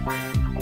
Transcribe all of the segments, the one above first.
Bye.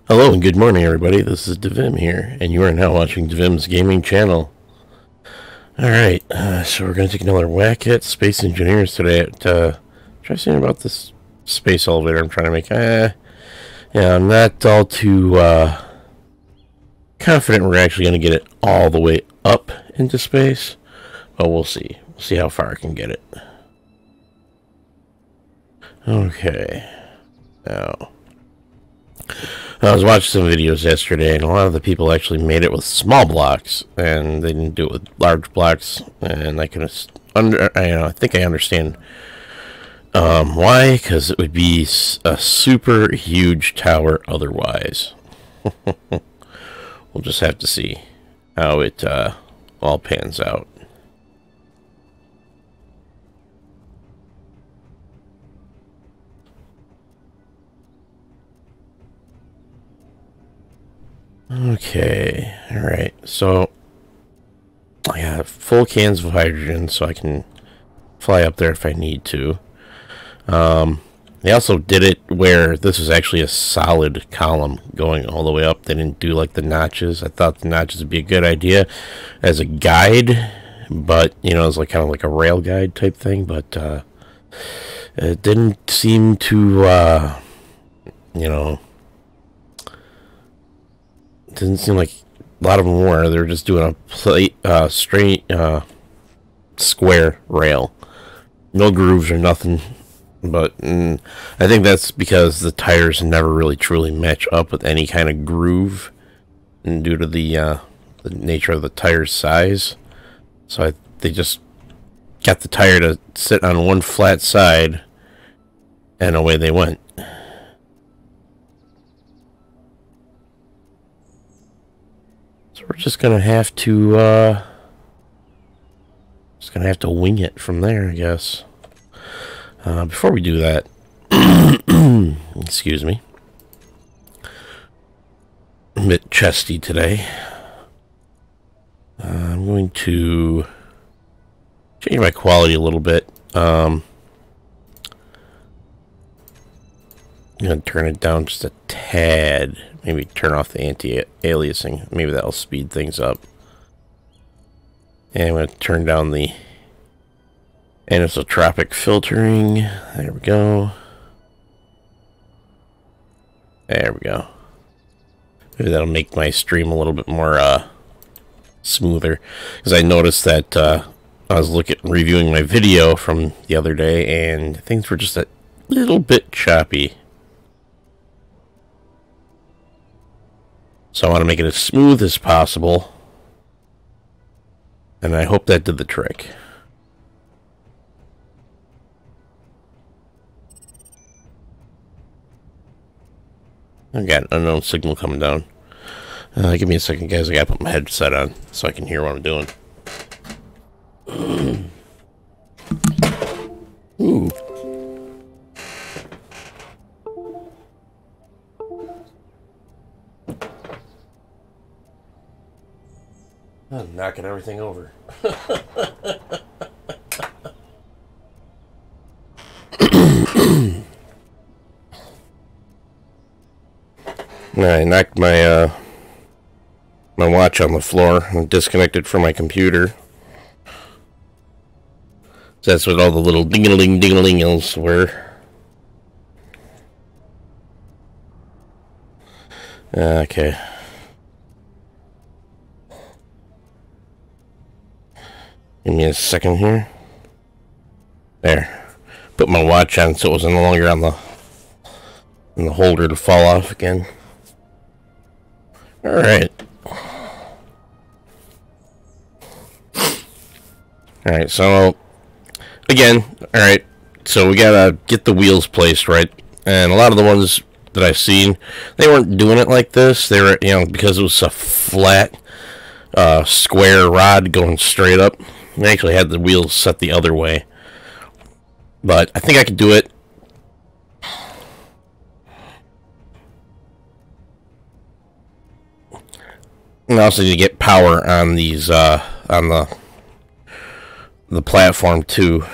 Hello and good morning, everybody. This is Divim here, and you are now watching Divim's gaming channel. Alright, so we're going to take another whack at Space Engineers today. Try saying about this space elevator I'm trying to make. Yeah, I'm not all too confident we're actually going to get it all the way up into space, but we'll see. We'll see how far I can get it. Okay, now I was watching some videos yesterday, and a lot of the people actually made it with small blocks, and they didn't do it with large blocks. And I think I understand why, because it would be a super huge tower otherwise. we'll just have to see how it all pans out. Okay, alright, so I have full cans of hydrogen, so I can fly up there if I need to. They also did it where this was actually a solid column going all the way up. They didn't do like the notches. I thought the notches would be a good idea as a guide, but you know, it's like kind of like a rail guide type thing, but it didn't seem to you know, didn't seem like a lot of them were. They were just doing a plate, straight, square rail. No grooves or nothing. But I think that's because the tires never really truly match up with any kind of groove, and due to the nature of the tire's size. So they just got the tire to sit on one flat side, and away they went. So we're just gonna have to wing it from there, I guess. Before we do that, excuse me, I'm a bit chesty today. I'm going to change my quality a little bit. I'm going to turn it down just a tad. Maybe turn off the anti-aliasing. Maybe that'll speed things up. And I'm going to turn down the anisotropic filtering. There we go. There we go. Maybe that'll make my stream a little bit more smoother. Because I noticed that I was reviewing my video from the other day, and things were just a little bit choppy. So I want to make it as smooth as possible. And I hope that did the trick. I got an unknown signal coming down. Give me a second, guys. I gotta put my headset on so I can hear what I'm doing. Ooh. I'm knocking everything over. I knocked my my watch on the floor and disconnected from my computer. So that's what all the little ding-a-ling-ding-a-ling-els were. Okay. Give me a second here. There. Put my watch on so it was no longer on the holder to fall off again. Alright. Alright, so again, alright, so we gotta get the wheels placed right. And a lot of the ones that I've seen, they weren't doing it like this. They were, you know, because it was a flat square rod going straight up. They actually had the wheels set the other way. But I think I could do it. And also to get power on these on the platform too.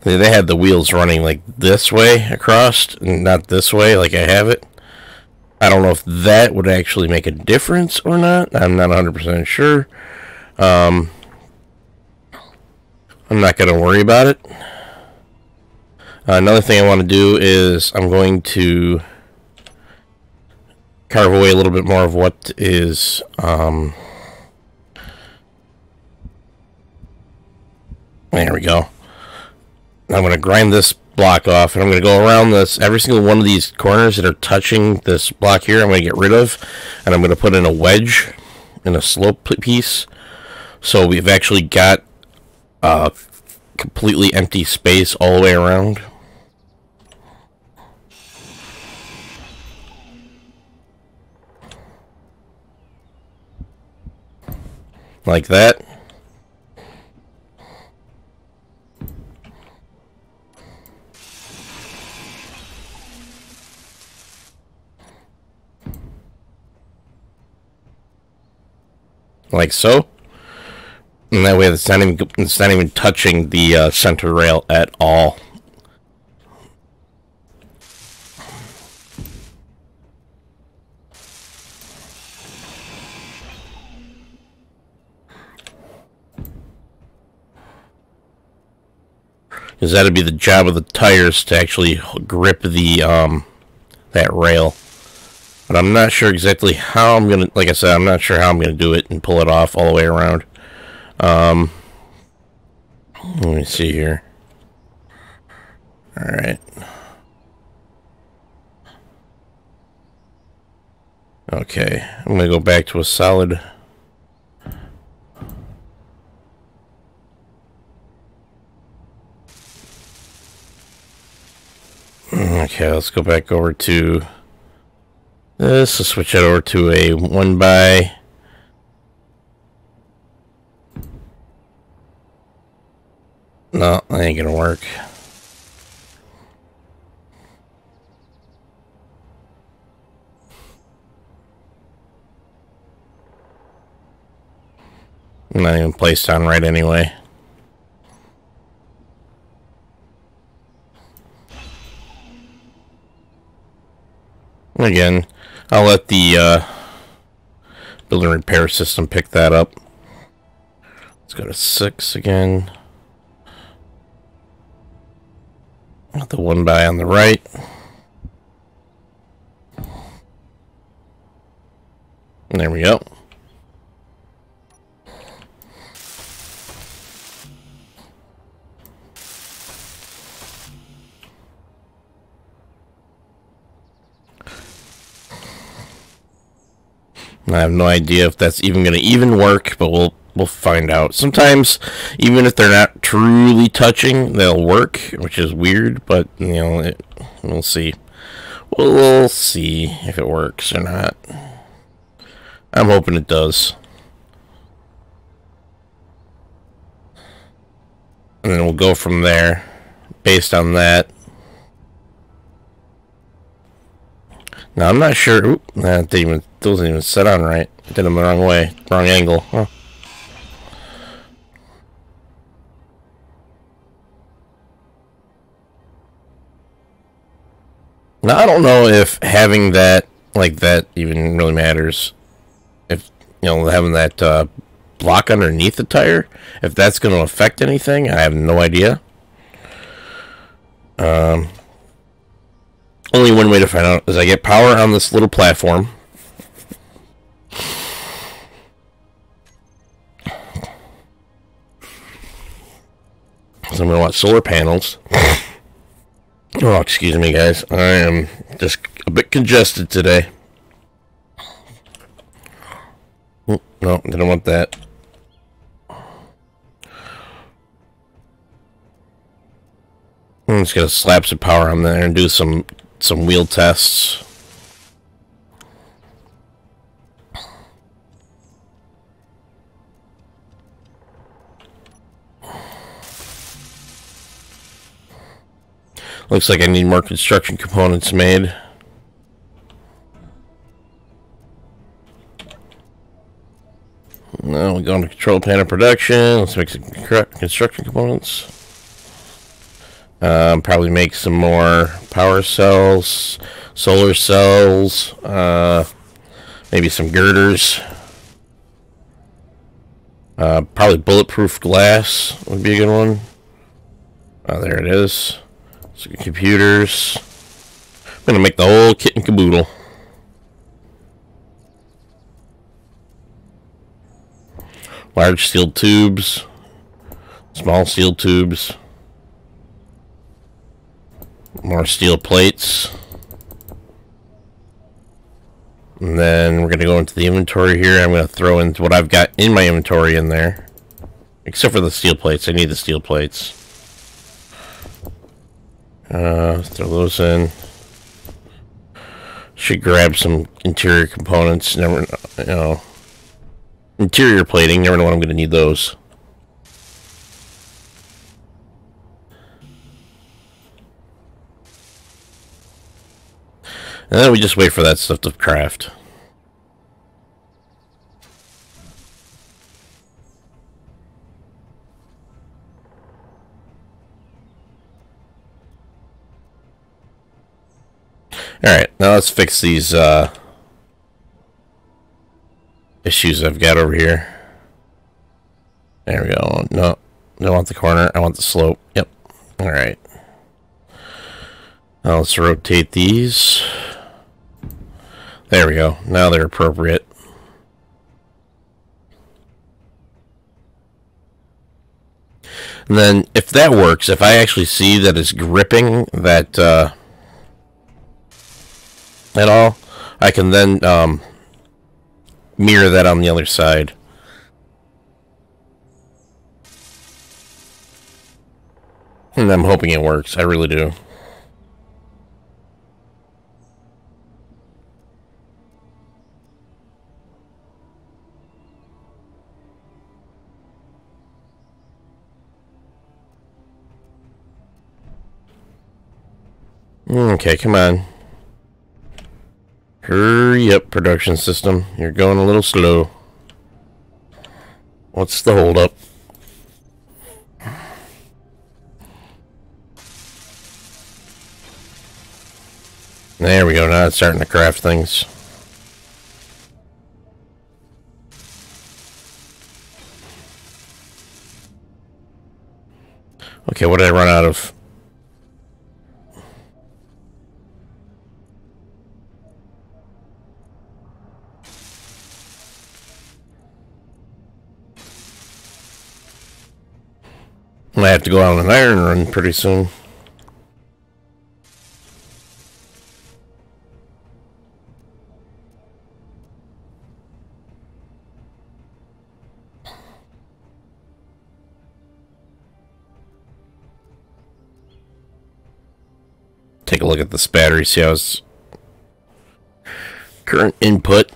They had the wheels running like this way across, and not this way like I have it. I don't know if that would actually make a difference or not. I'm not 100% sure. I'm not going to worry about it. Another thing I want to do is I'm going to carve away a little bit more of what is there we go. I'm going to grind this block off, and I'm going to go around this, every single one of these corners that are touching this block here, I'm going to get rid of, and I'm going to put in a wedge in a slope piece. So we've actually got kind completely empty space all the way around. Like that. Like so. And that way it's not even touching the center rail at all. Because that'd be the job of the tires to actually grip the that rail. But I'm not sure exactly how I'm gonna, like I said, I'm not sure how I'm gonna do it and pull it off all the way around. Let me see here. Alright. Okay, I'm gonna go back to a solid. Okay, let's go back over to this. Let's switch it over to a 1x. No, that ain't gonna work. Not even placed on right anyway. Again, I'll let the build and repair system pick that up. Let's go to 6 again. The 1x on the right. And there we go. I have no idea if that's even going to work, but we'll find out. Sometimes, even if they're not truly touching, they'll work, which is weird. But you know, we'll see. We'll see if it works or not. I'm hoping it does. And then we'll go from there, based on that. Now, I'm not sure. Oop, that doesn't even set on right. I did them the wrong way. Wrong angle. Huh. Now, I don't know if having that like that even really matters. If, you know, having that block underneath the tire, if that's going to affect anything, I have no idea. Only one way to find out is I get power on this little platform. So I'm going to want solar panels. Oh, excuse me, guys. I am just a bit congested today. Oh, no, didn't want that. I'm just going to slap some power on there and do some wheel tests. Looks like I need more construction components made. Now we go into control panel production. Let's make some construction components. Probably make some more power cells, solar cells, maybe some girders. Probably bulletproof glass would be a good one. Oh, there it is. Some computers. I'm gonna make the whole kit and caboodle. Large steel tubes, small steel tubes, more steel plates. And then we're going to go into the inventory here. I'm going to throw in what I've got in my inventory in there. Except for the steel plates. I need the steel plates. Throw those in. Should grab some interior components. Never, you know, interior plating. Never know when I'm going to need those. And then we just wait for that stuff to craft. Alright, now let's fix these issues I've got over here. There we go. No, I don't want the corner. I want the slope. Yep. Alright. Now let's rotate these. There we go. Now they're appropriate. And then, if that works, if I actually see that it's gripping that at all, I can then mirror that on the other side. And I'm hoping it works. I really do. Okay, come on. Hurry up, production system. You're going a little slow. What's the holdup? There we go. Now it's starting to craft things. Okay, what did I run out of? I have to go out on an iron run pretty soon. Take a look at this battery, see how it's current input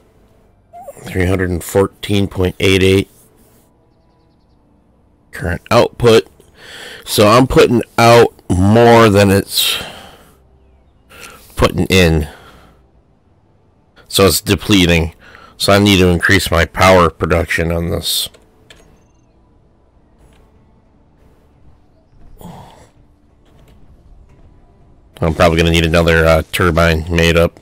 314.88, current output. So I'm putting out more than it's putting in. So it's depleting. So I need to increase my power production on this. I'm probably going to need another turbine made up.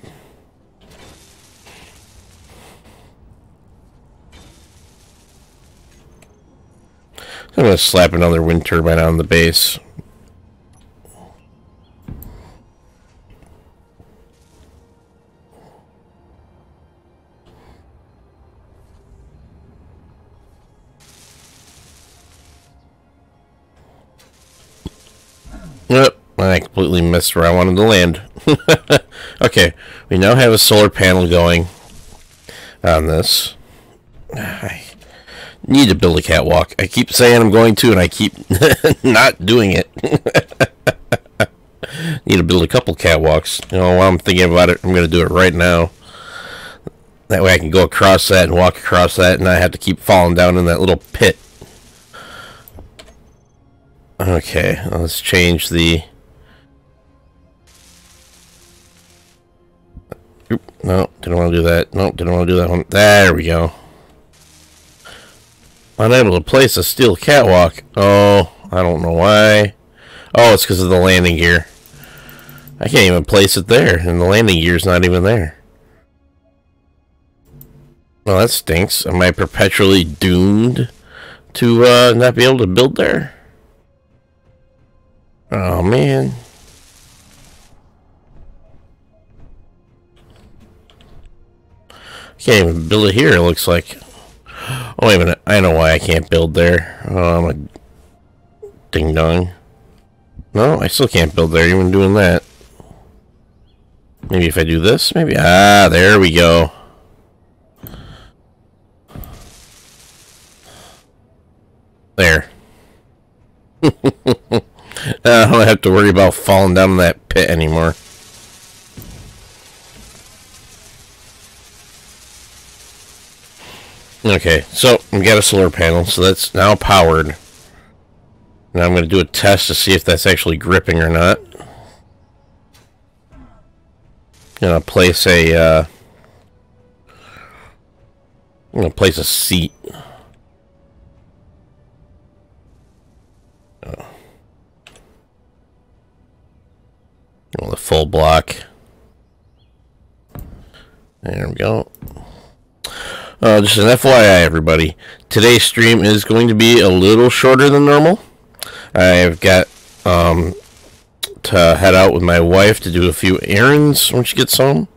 I'm going to slap another wind turbine on the base. Yep, I completely missed where I wanted to land. Okay, we now have a solar panel going on this. I need to build a catwalk. I keep saying I'm going to, and I keep not doing it. Need to build a couple catwalks. You know, while I'm thinking about it, I'm going to do it right now. That way I can go across that and walk across that, and I have to keep falling down in that little pit. Okay, let's change the... Oop, no, didn't want to do that. Nope, didn't want to do that one. There we go. Unable to place a steel catwalk. Oh, I don't know why. Oh, it's because of the landing gear. I can't even place it there, and the landing gear's not even there. Well, that stinks. Am I perpetually doomed to not be able to build there? Oh, man. Can't even build it here, it looks like. Oh, wait a minute. I know why I can't build there. Oh, I'm a ding-dong. No, I still can't build there, even doing that. Maybe if I do this, maybe... Ah, there we go. There. I'm don't have to worry about falling down that pit anymore. Okay, so we got a solar panel, so that's now powered. Now I'm going to do a test to see if that's actually gripping or not. I'm going to place a seat. The full block. There we go. Just an FYI, everybody. Today's stream is going to be a little shorter than normal. I've got to head out with my wife to do a few errands when she gets home.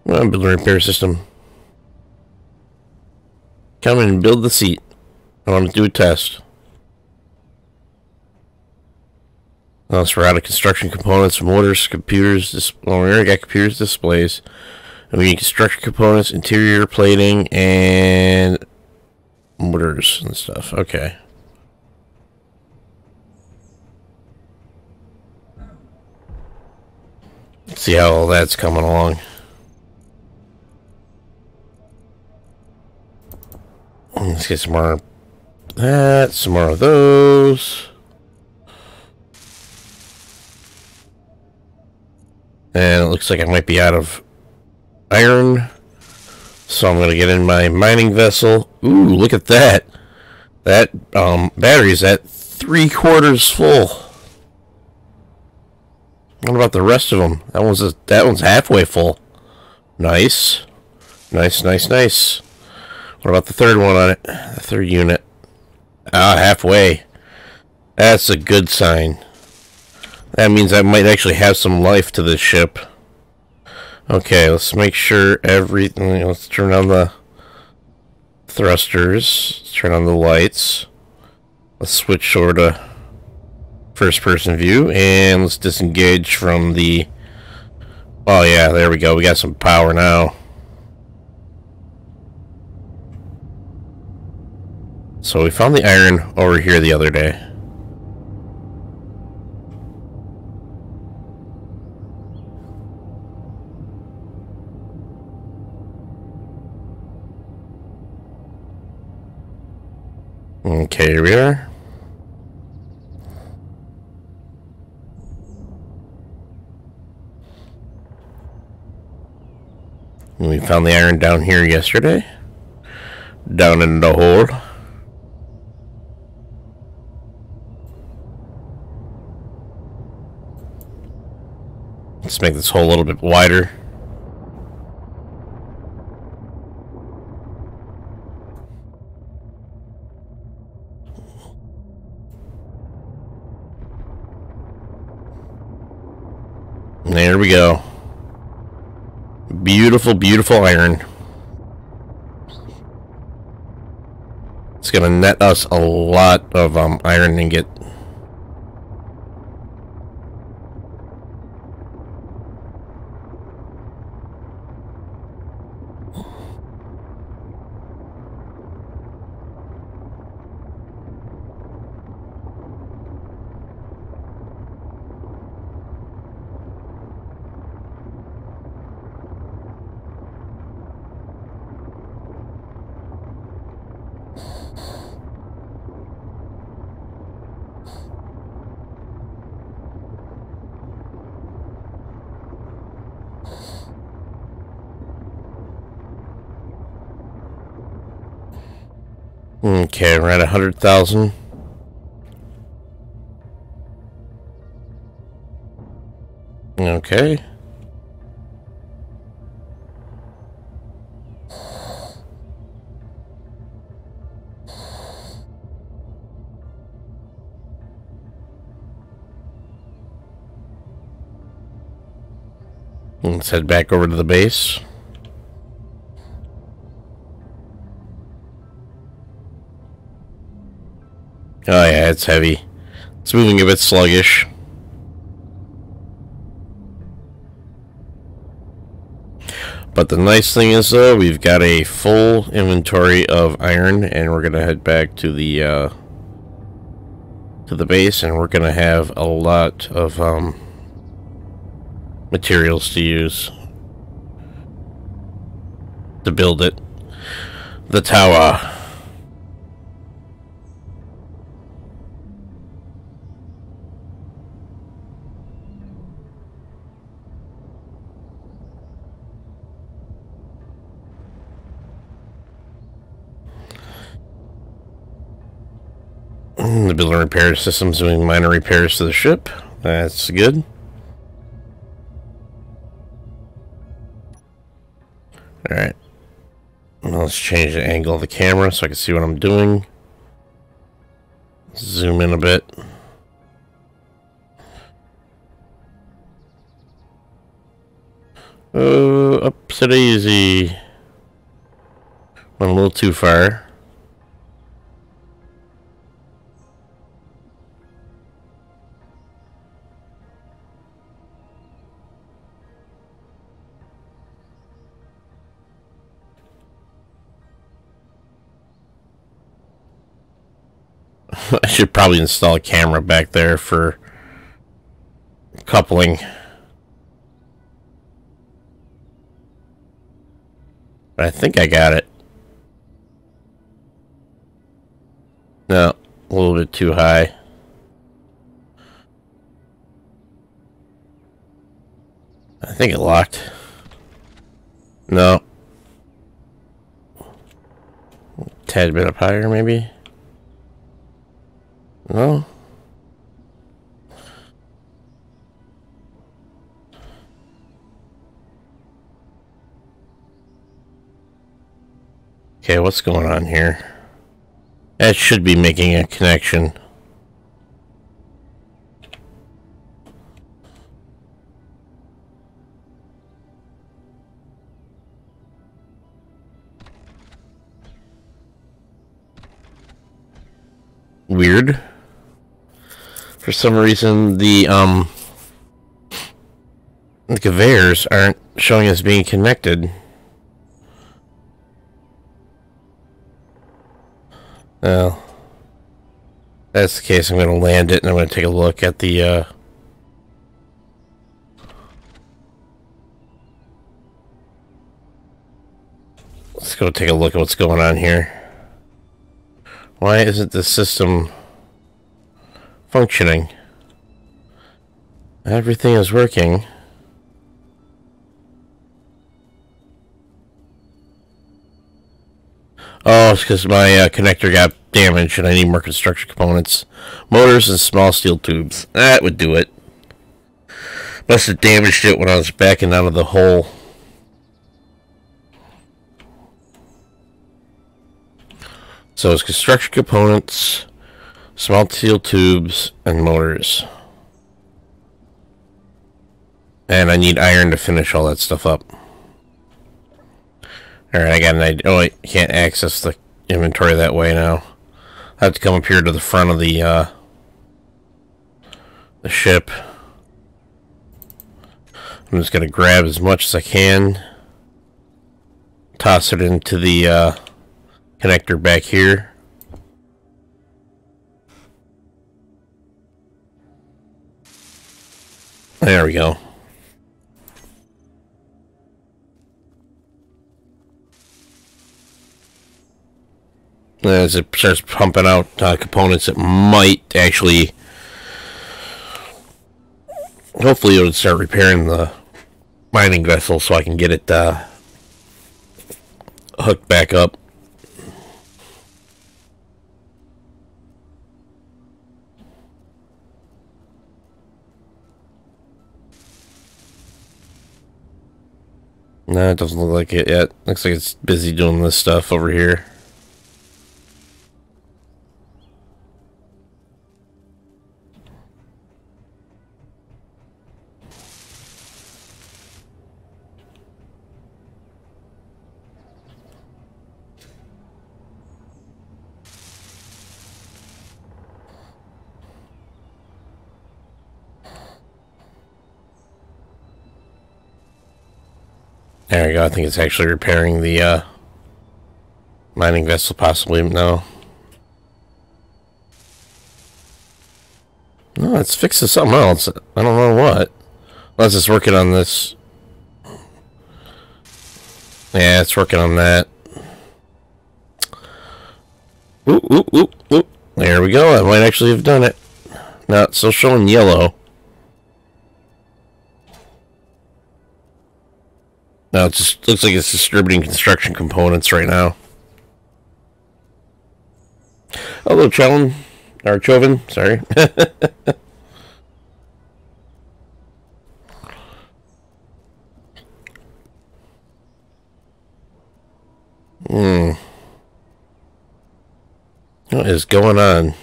I'm building a repair system. Come in and build the seat. I want to do a test. So we're out of construction components, motors, computers. Well, we already got computers, displays. And we need construction components, interior plating, and motors and stuff. Okay. Let's see how all that's coming along. Let's get some more of that, some more of those. And it looks like I might be out of iron. So I'm going to get in my mining vessel. Ooh, look at that. That battery is at 3/4 full. What about the rest of them? That one's halfway full. Nice. Nice, nice, nice. What about the third one on it? The third unit. Ah, halfway. That's a good sign. That means I might actually have some life to this ship. Okay, let's make sure everything... Let's turn on the thrusters. Let's turn on the lights. Let's switch over to first-person view. And let's disengage from the... Oh, yeah, there we go. We got some power now. So we found the iron over here the other day. Okay, here we are. And we found the iron down here yesterday. Down in the hole. Let's make this hole a little bit wider. And there we go. Beautiful, beautiful iron. It's gonna net us a lot of iron ingot. Okay, we're at 100,000. Okay. Let's head back over to the base. Oh yeah, it's heavy. It's moving a bit sluggish. But the nice thing is, though, we've got a full inventory of iron, and we're gonna head back to the base, and we're gonna have a lot of materials to use to build it. The tower. The building repair system's doing minor repairs to the ship. That's good. Alright. Let's change the angle of the camera so I can see what I'm doing. Zoom in a bit. Oh, upside daisy. Went a little too far. I should probably install a camera back there for coupling. But I think I got it. No, a little bit too high. I think it locked. No. Tad bit up higher, maybe? No? Okay, what's going on here? That should be making a connection. Weird. For some reason, the conveyors aren't showing as being connected. Well, that's the case. I'm going to land it, and I'm going to take a look at the let's go take a look at what's going on here. Why isn't the system functioning? Everything is working. Oh, it's because my connector got damaged and I need more construction components. Motors and small steel tubes. That would do it. Must have damaged it when I was backing out of the hole. So it's construction components, small steel tubes, and motors. And I need iron to finish all that stuff up. Alright, I got an idea. Oh, I can't access the inventory that way now. I have to come up here to the front of the ship. I'm just going to grab as much as I can. Toss it into the connector back here. There we go. As it starts pumping out components, it might actually, hopefully it would start repairing the mining vessel so I can get it hooked back up. No, it doesn't look like it yet. Looks like it's busy doing this stuff over here. There we go. I think it's actually repairing the mining vessel, possibly. No. No, it's fixing something else. I don't know what. Unless it's working on this. Yeah, it's working on that. Ooh, ooh, ooh, ooh. There we go. I might actually have done it. No, it's still showing yellow. No, it just looks like it's distributing construction components right now. Hello, Chelin. Or Chauvin, sorry. What is going on?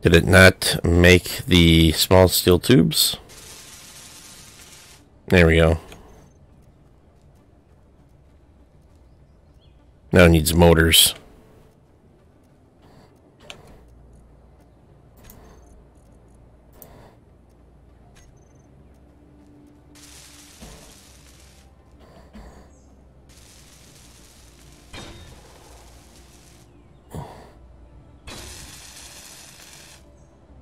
Did it not make the small steel tubes? There we go. Now it needs motors.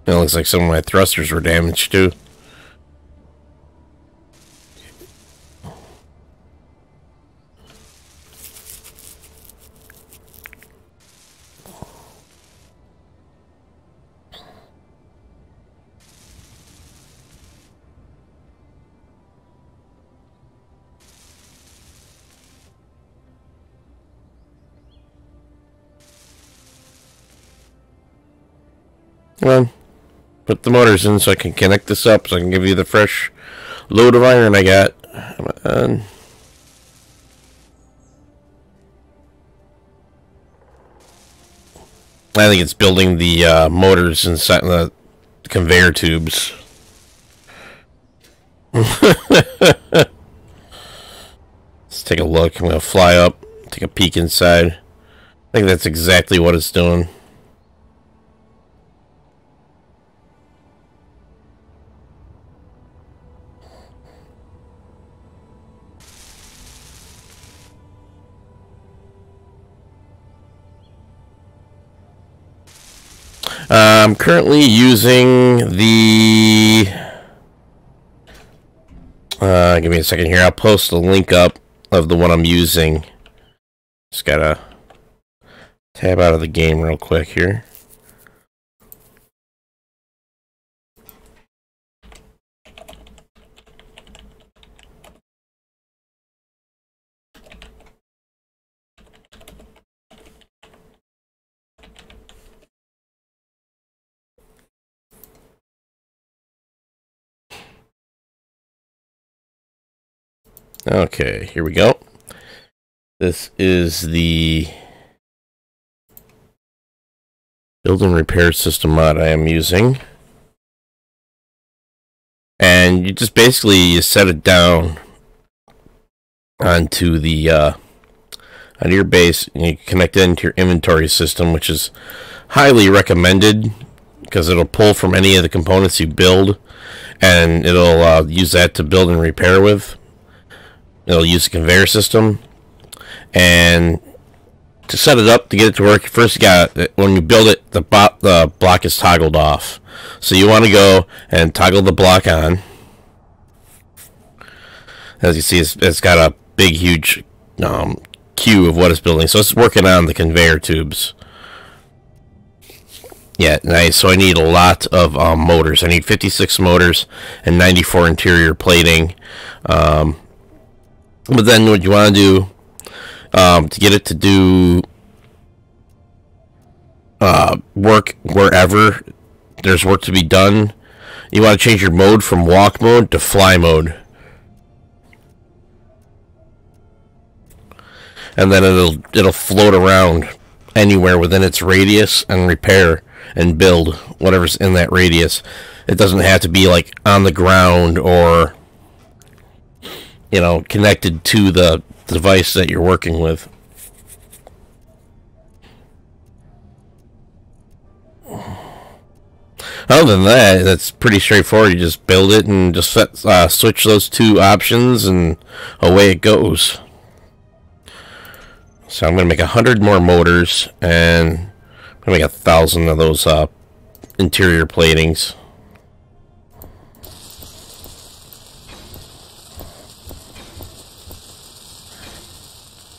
It looks like some of my thrusters were damaged too. Well, put the motors in so I can connect this up so I can give you the fresh load of iron I got. Come on. I think it's building the motors inside the conveyor tubes. Let's take a look. I'm going to fly up, take a peek inside. I think that's exactly what it's doing. I'm currently using the... give me a second here. I'll post a link up of the one I'm using. Just gotta tab out of the game real quick here. Okay, here we go. This is the build and repair system mod I am using. And you just basically set it down onto the onto your base, and you connect it into your inventory system, which is highly recommended because it'll pull from any of the components you build, and it'll use that to build and repair with. It'll use a conveyor system, and to set it up to get it to work, first you got, when you build it, the block is toggled off. So you want to go and toggle the block on. As you see, it's got a big, huge queue of what it's building. So it's working on the conveyor tubes. Yeah, nice. So I need a lot of motors. I need 56 motors and 94 interior plating. But then what you want to do to get it to do work wherever there's work to be done, you want to change your mode from walk mode to fly mode. And then it'll float around anywhere within its radius and repair and build whatever's in that radius. It doesn't have to be like on the ground or, you know, connected to the device that you're working with. Other than that, that's pretty straightforward. You just build it and just switch those two options, and away it goes. So I'm going to make 100 more motors, and I'm going to make 1,000 of those interior platings.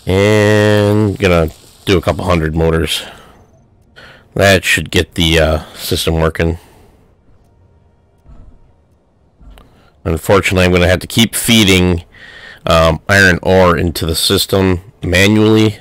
And gonna do a couple hundred motors. That should get the system working. Unfortunately, I'm going to have to keep feeding iron ore into the system manually.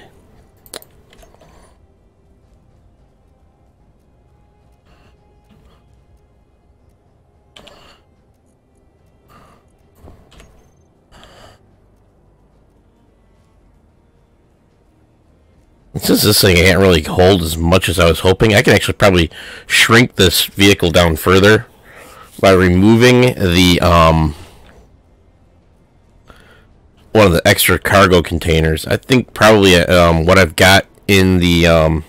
Since this thing can't really hold as much as I was hoping, I can actually probably shrink this vehicle down further by removing the one of the extra cargo containers. I think probably what I've got in the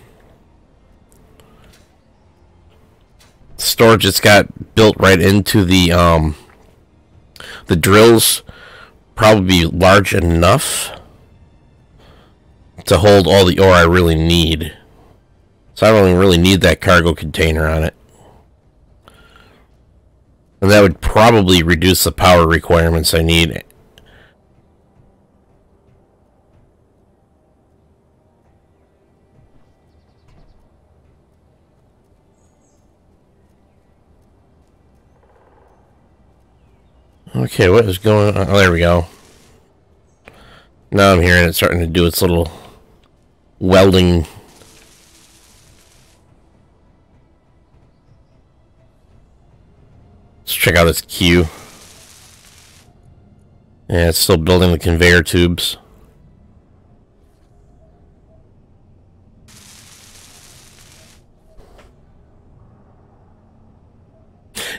storage that's got built right into the drills probably be large enough to hold all the ore I really need. So I don't really need that cargo container on it. And that would probably reduce the power requirements I need. Okay, what is going on? Oh, there we go. Now I'm hearing it starting to do its little welding. Let's check out this queue. Yeah, it's still building the conveyor tubes.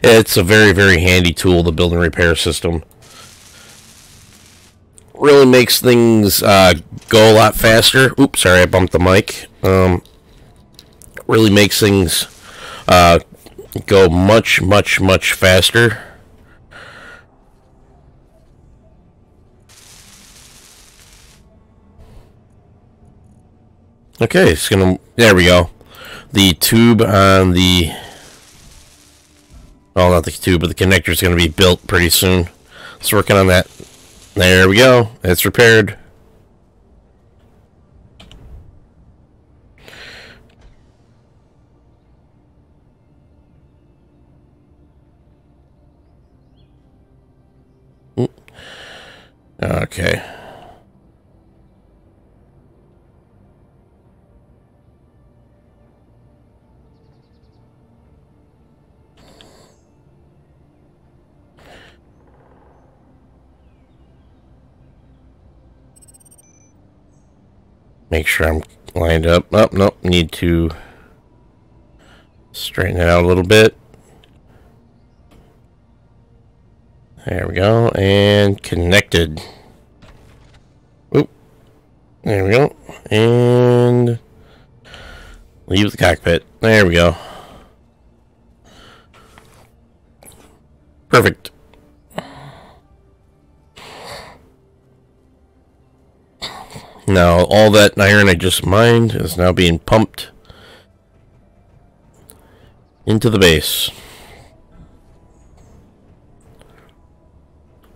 It's a very, very handy tool, the build and repair system. Really makes things go a lot faster. Oops, sorry, I bumped the mic. Really makes things go much, much, much faster. Okay, it's gonna. There we go. The tube on the. Well, not the tube, but the connector is going to be built pretty soon. It's working on that. There we go. It's repaired. Okay. Make sure I'm lined up. Oh, nope. Need to straighten it out a little bit. There we go. And connected. Oop. There we go. And leave the cockpit. There we go. Perfect. Now, all that iron I just mined is now being pumped into the base.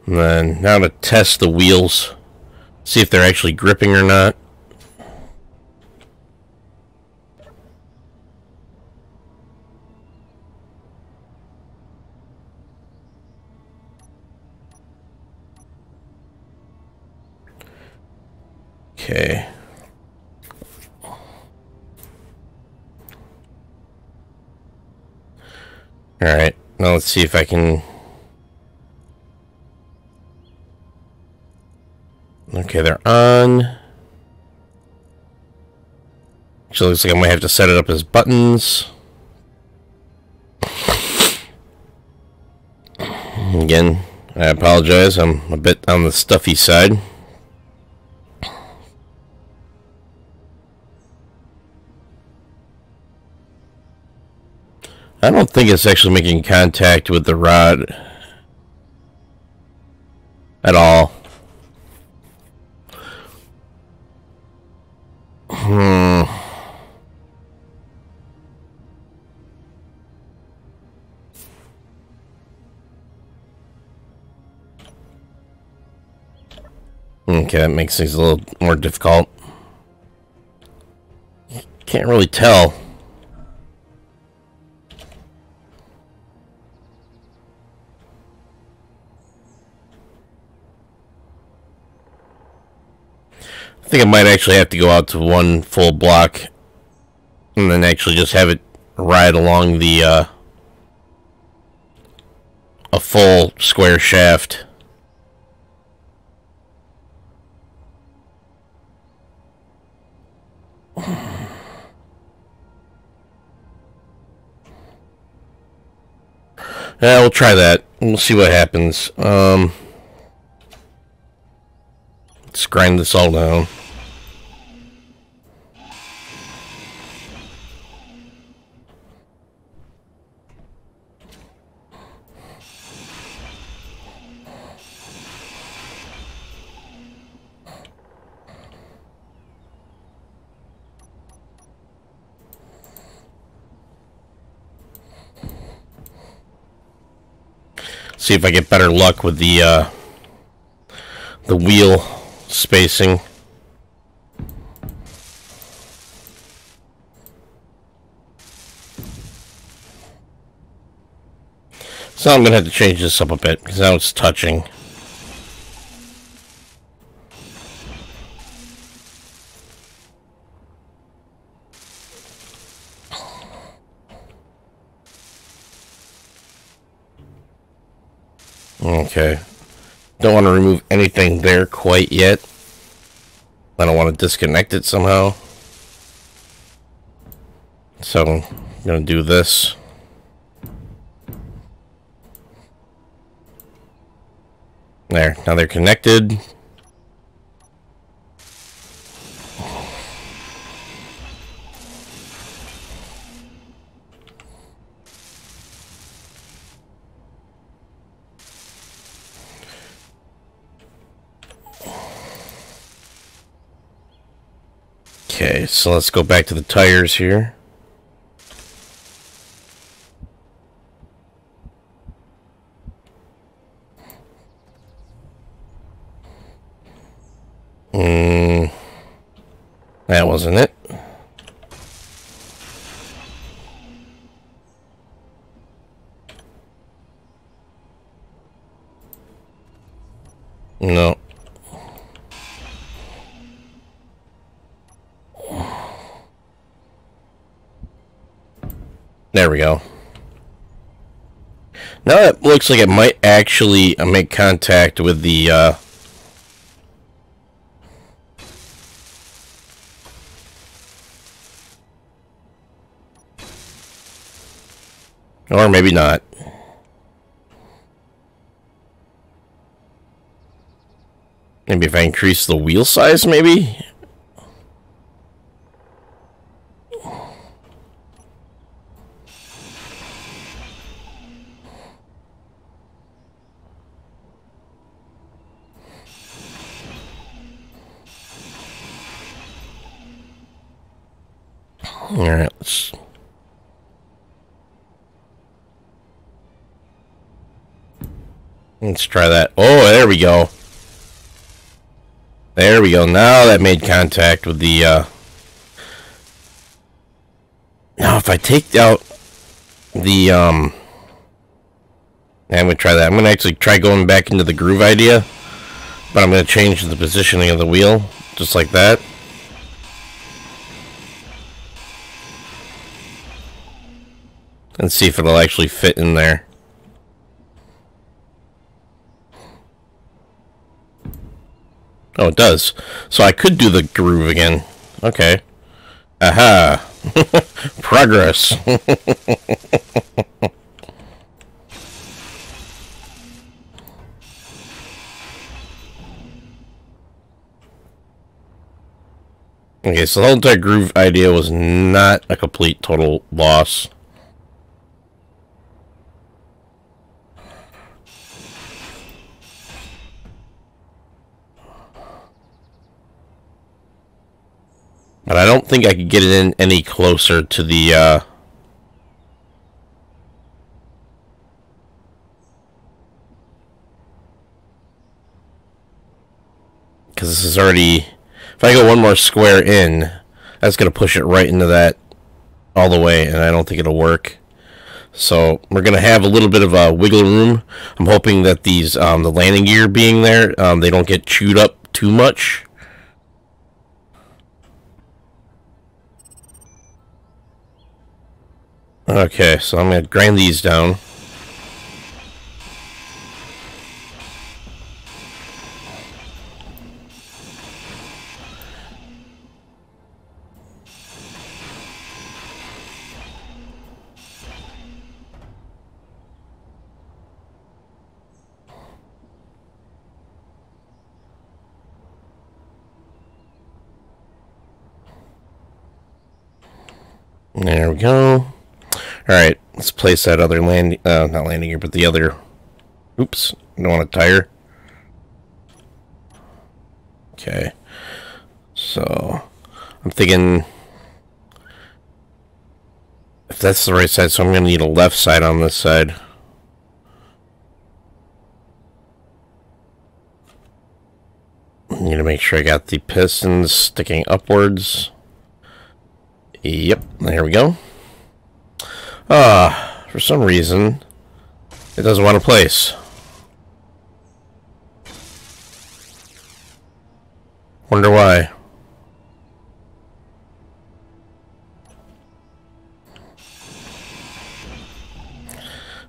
And then, now to test the wheels. See if they're actually gripping or not. Okay. Alright, now let's see if I can... Okay, they're on. Actually, looks like I might have to set it up as buttons. Again, I apologize, I'm a bit on the stuffy side. I don't think it's actually making contact with the rod at all. Okay, that makes things a little more difficult. Can't really tell. I think I might actually have to go out to one full block and then actually just have it ride along the a full square shaft. Yeah, we'll try that. We'll see what happens. Let's grind this all down. See if I get better luck with the wheel spacing. So I'm gonna have to change this up a bit because now it's touching. Okay. Don't want to remove anything there quite yet. I don't want to disconnect it somehow. So I'm going to do this. There. Now they're connected. Okay, so let's go back to the tires here. That wasn't it. No. There we go. Now it looks like it might actually make contact with the or maybe not. Maybe if I increase the wheel size, maybe? Alright, let's try that. Oh, there we go. There we go. Now that made contact with the now if I take out the I'm gonna try that. I'm gonna actually try going back into the groove idea, but I'm gonna change the positioning of the wheel just like that. And see if it'll actually fit in there. Oh, it does. So I could do the groove again. Okay. Aha! Progress! Okay, so the whole entire groove idea was not a complete total loss. But I don't think I could get it in any closer to the, because this is already... If I go one more square in, that's going to push it right into that all the way, and I don't think it'll work. So we're going to have a little bit of a wiggle room. I'm hoping that these, the landing gear being there, they don't get chewed up too much. Okay, so I'm going to grind these down. There we go. Alright, let's place that other not landing gear, but the other... Oops, I don't want a tire. Okay. So, I'm thinking... If that's the right side, so I'm going to need a left side on this side. I need to make sure I got the pistons sticking upwards. Yep, there we go. For some reason, it doesn't want to place. Wonder why.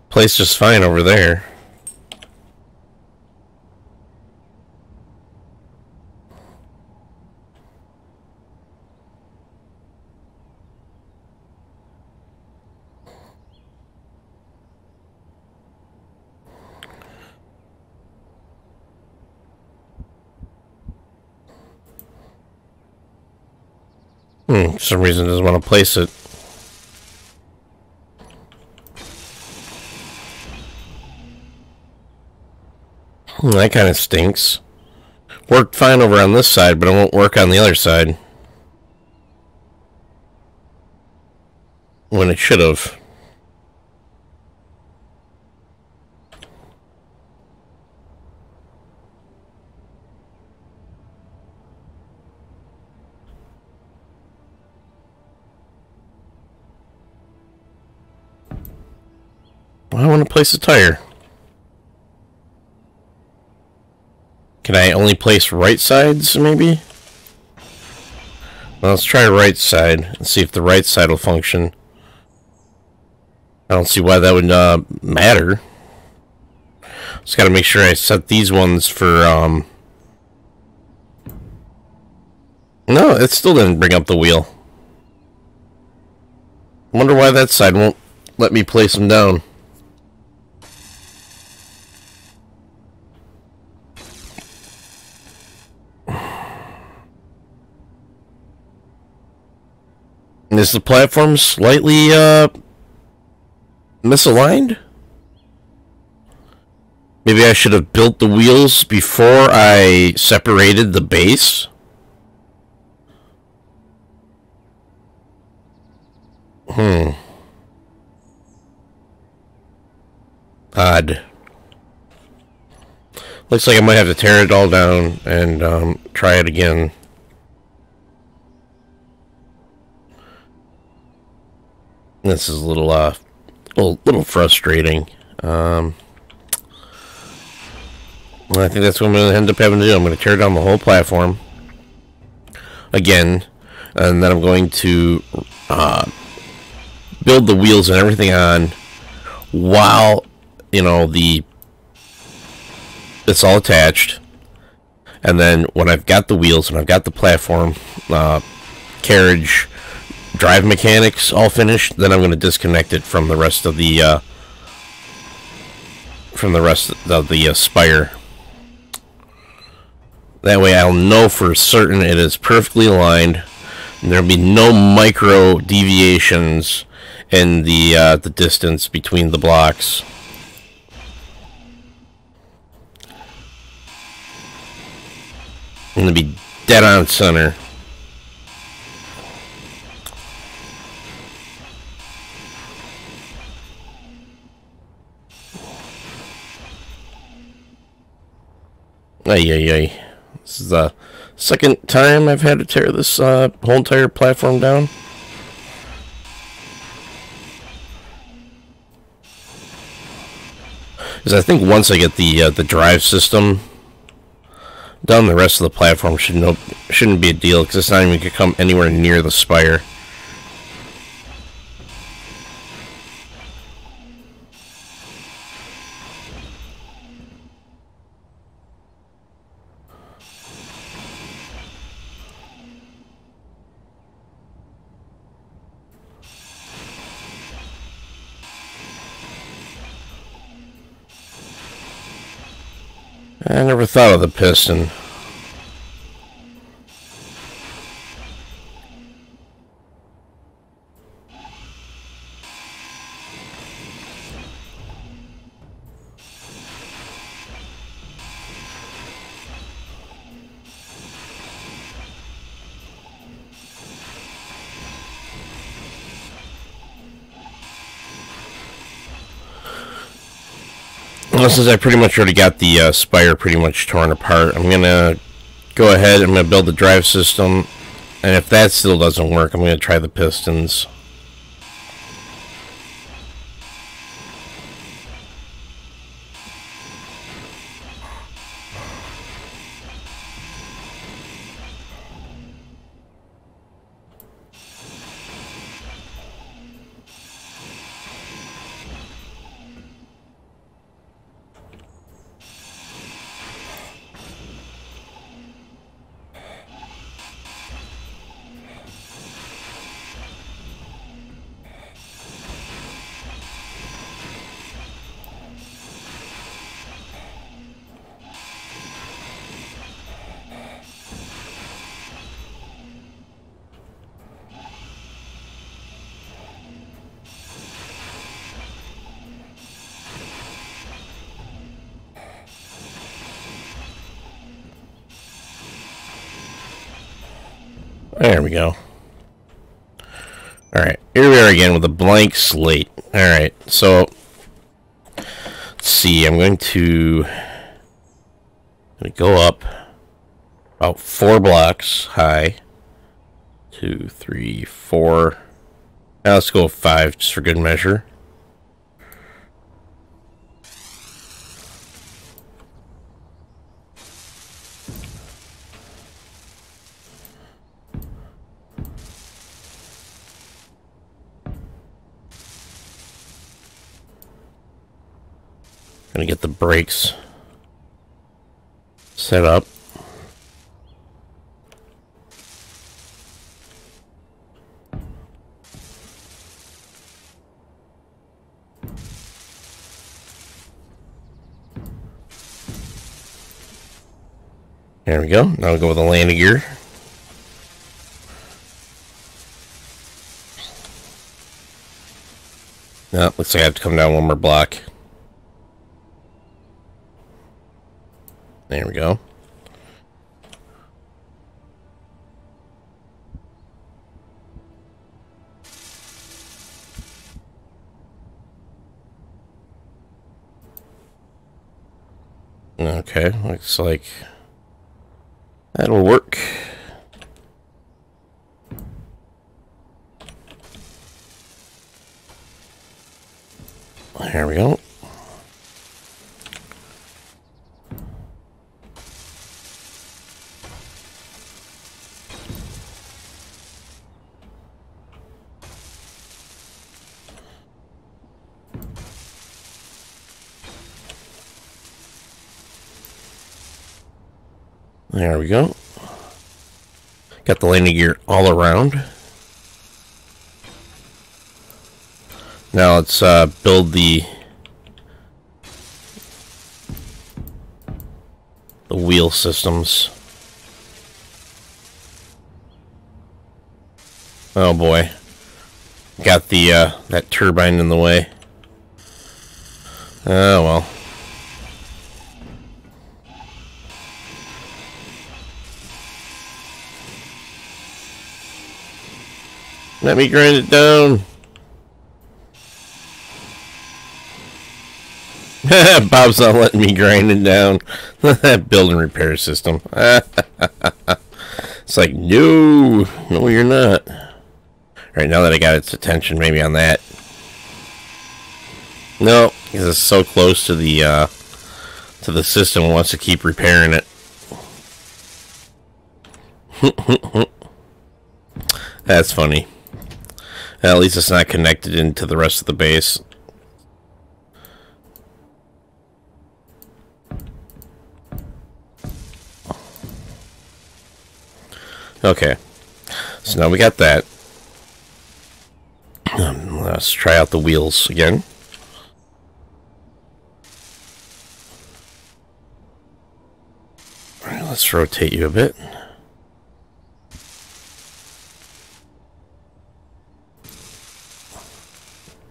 Placed just fine over there. For some reason it doesn't want to place it. That kind of stinks. Worked fine over on this side, but it won't work on the other side. When it should have. I want to place a tire. Can I only place right sides, maybe? Well, let's try right side and see if the right side will function. I don't see why that would matter. Just gotta make sure I set these ones for, No, it still didn't bring up the wheel. I wonder why that side won't let me place them down. Is the platform slightly, misaligned? Maybe I should have built the wheels before I separated the base? Odd. Looks like I might have to tear it all down and, try it again. This is a little frustrating. Well, I think that's what I'm going to end up having to do. I'm going to tear down the whole platform again, and then I'm going to build the wheels and everything on while, you know, it's all attached. And then when I've got the wheels and I've got the platform, carriage, drive mechanics all finished, then I'm going to disconnect it from the rest of the spire. That way I'll know for certain it is perfectly aligned, and there'll be no micro deviations in the distance between the blocks. And to be dead on center. Ay, ay, ay. This is the second time I've had to tear this whole entire platform down. Because I think once I get the drive system done, the rest of the platform shouldn't be a deal, because it's not even going to come anywhere near the spire. I never thought of the piston. Well, since I pretty much already got the spire pretty much torn apart, I'm going to go ahead, I'm going to build the drive system, and if that still doesn't work, I'm going to try the pistons. There we go. Alright, here we are again with a blank slate. Alright, so let's see, I'm going to go up about 4 blocks high. 2, 3, 4. Now let's go with 5 just for good measure. Gonna get the brakes set up. There we go. Now we'll go with the landing gear. No, looks like I have to come down 1 more block. There we go. Okay, looks like that'll work. There we go. There we go. Got the landing gear all around. Now let's build the wheel systems. Oh boy. Got the that turbine in the way. Oh well. Let me grind it down. Bob's not letting me grind it down. Build and repair system. It's like, no, you're not. Alright, now that I got its attention, maybe on that. No, because it's so close to the system, it wants to keep repairing it. That's funny. At least it's not connected into the rest of the base. Okay, so now we got that. Let's try out the wheels again. All right, let's rotate you a bit.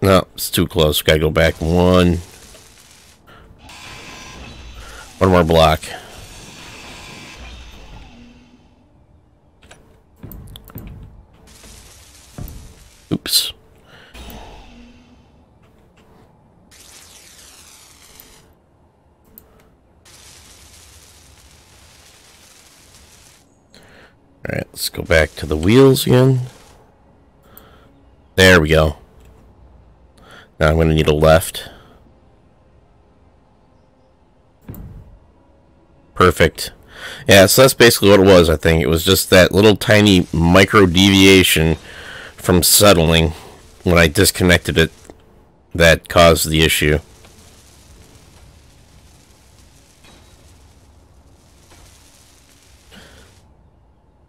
No, it's too close. We gotta go back one more block. Oops. Alright, let's go back to the wheels again. There we go. Now I'm going to need a left. Perfect. Yeah, so that's basically what it was, I think. It was just that little tiny micro deviation from settling when I disconnected it that caused the issue.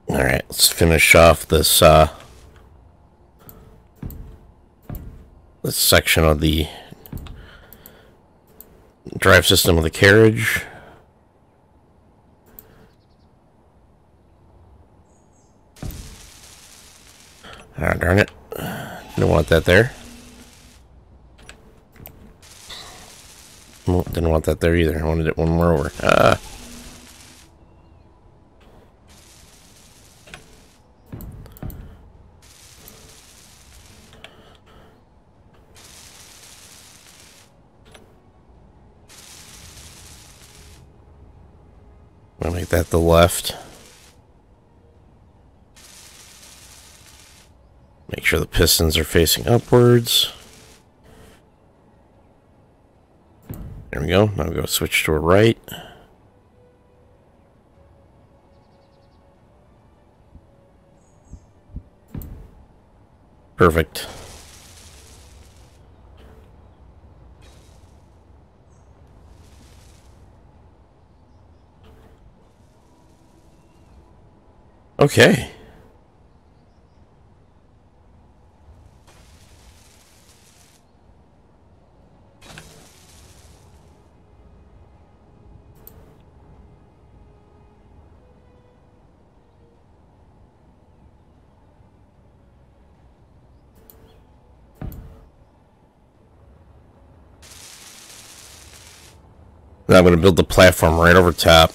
Alright, let's finish off this this section of the drive system of the carriage. Ah, darn it. Didn't want that there. Well, didn't want that there either. I wanted it one more over. I'll make that the left. Make sure the pistons are facing upwards. There we go. Now we go switch to a right. Perfect. Okay. Now I'm going to build the platform right over top.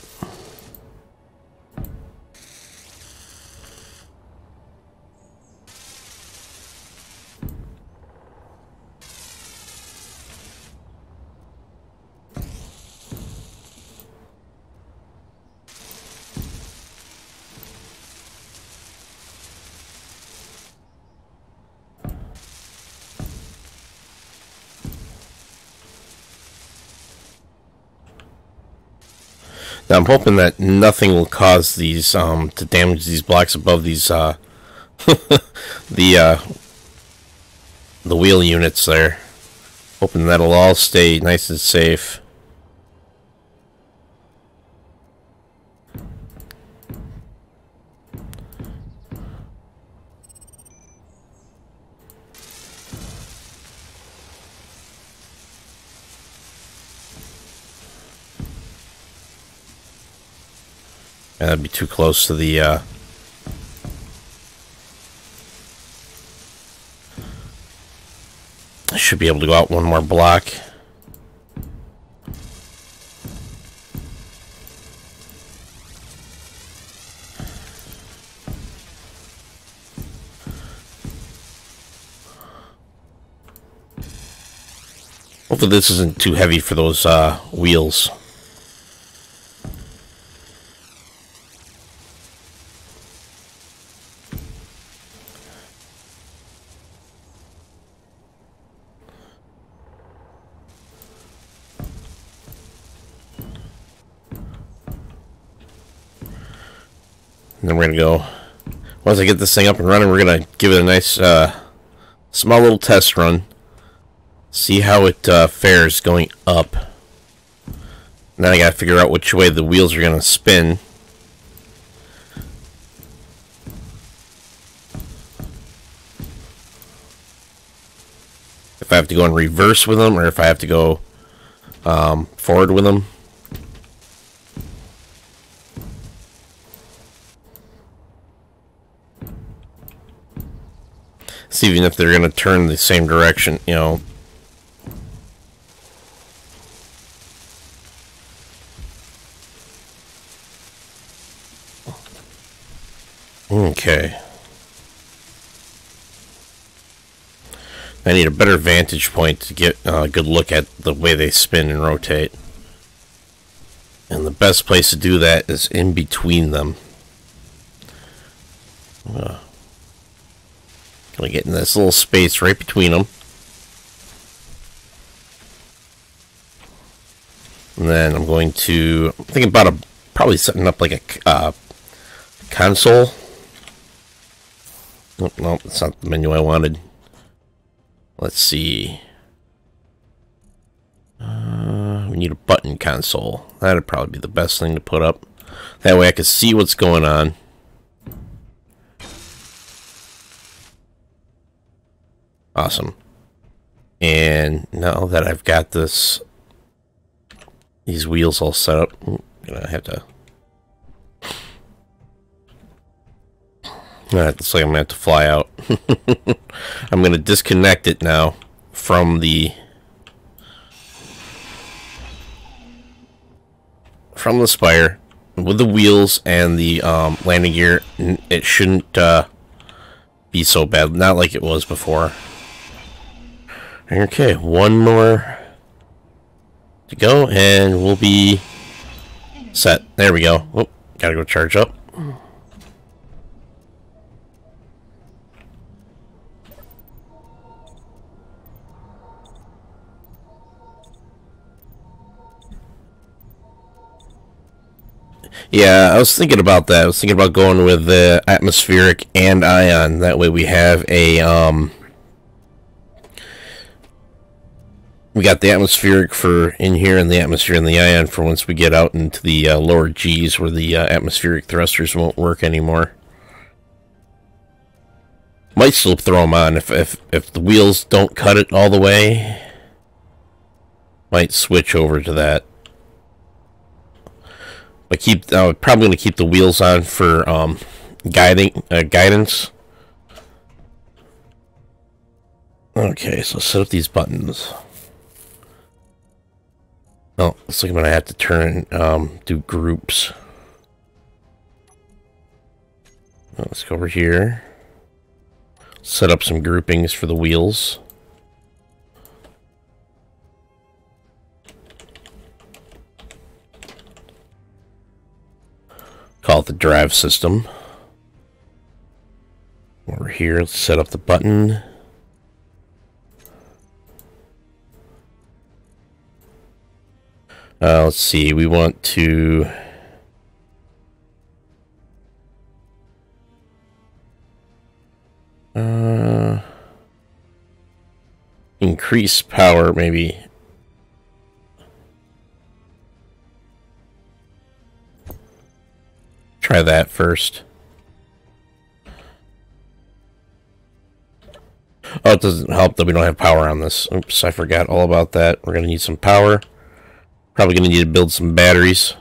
Now I'm hoping that nothing will cause these to damage these blocks above these the wheel units there. Hoping that'll all stay nice and safe. That'd be too close to the I should be able to go out one more block. Hopefully this isn't too heavy for those wheels. And then we're going to go, once I get this thing up and running, we're going to give it a nice small little test run. See how it fares going up. Now I got to figure out which way the wheels are going to spin. If I have to go in reverse with them or if I have to go forward with them. See, even if they're going to turn the same direction, you know. Okay. I need a better vantage point to get a good look at the way they spin and rotate. And the best place to do that is in between them. Gonna get in this little space right between them. And then I'm going to, I'm thinking about probably setting up like a console. Oh, no, that's not the menu I wanted. Let's see. We need a button console. That'd probably be the best thing to put up. That way I can see what's going on. Awesome. And now that I've got these wheels all set up, I'm gonna have to. Looks like I'm gonna have to fly out. I'm gonna disconnect it now from the spire with the wheels and the landing gear. It shouldn't be so bad, not like it was before. Okay, one more to go and we'll be set. There we go. Oh, gotta go charge up. Yeah, I was thinking about that. I was thinking about going with the atmospheric and ion. That way we have a we got the atmospheric for in here and the atmosphere and the ion for once we get out into the lower G's where the atmospheric thrusters won't work anymore. Might still throw them on if the wheels don't cut it all the way. Might switch over to that. But probably going to keep the wheels on for guidance. Okay, so set up these buttons. Oh, looks like I'm going to have to do groups. Let's go over here. Set up some groupings for the wheels. Call it the drive system. Over here, let's set up the button. Let's see, we want to increase power, maybe. Try that first. Oh, it doesn't help that we don't have power on this. Oops, I forgot all about that. We're going to need some power. Probably going to need to build some batteries.